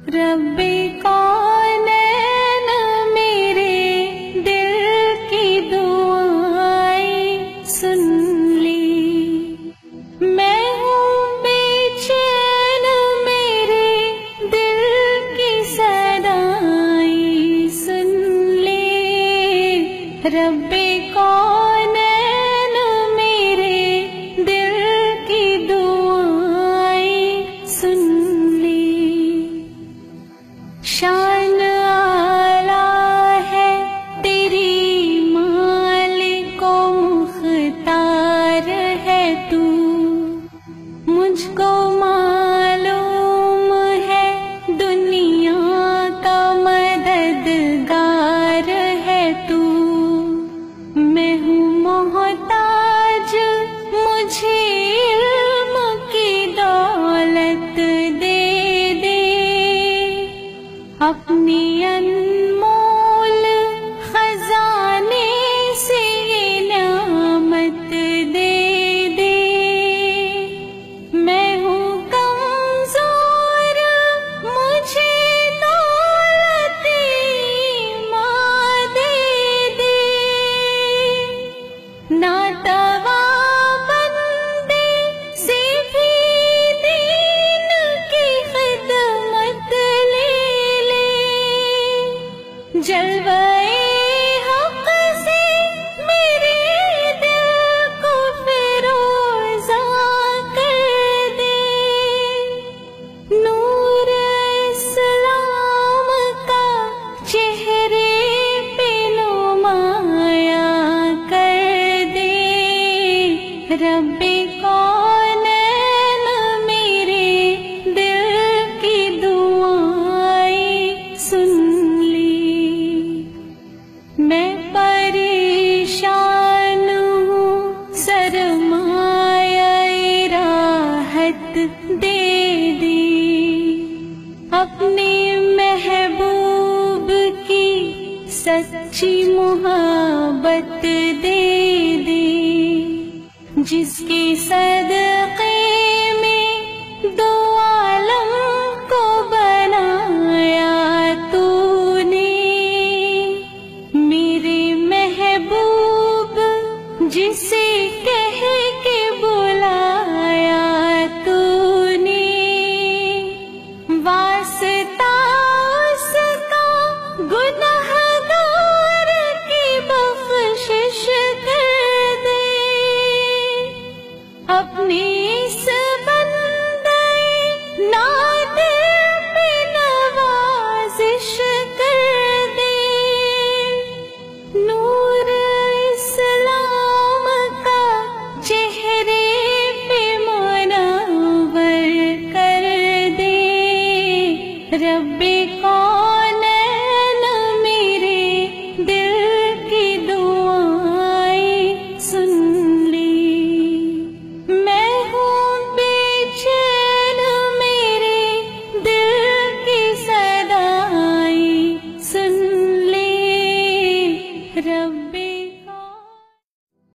ربی کونین میرے دل کی دعائیں سن لی، میں ہوں بے چین میرے دل کی صدائیں سن لی، ربی کونین میرے دل کی دعائیں سن لی۔ شان اعلیٰ ہے تیری مالک و مختار ہے تو، مجھ کو معلوم ہے دنیا کا مددگار ہے تو، میں ہوں محتاج مجھے علم کی دولت دے دے، اپنی انمول خزانے سے یہ نعمت دے دے، میں ہوں کمزور مجھے دولت ماں دے دے، ناتوا بندے سے بھی دین کی خدمت لے لے، جلوہ حق سے میرے دل کو فیروزہ کر دے، نور اسلام کا چہرے پہ نمایاں کر دے، ربی کونین میرے دل کی دعائیں سن لی، میں پریشان ہوں سرمایہ راحت دے دی، اپنے محبوب کی سچی محبت دے دی، جس کی صدقے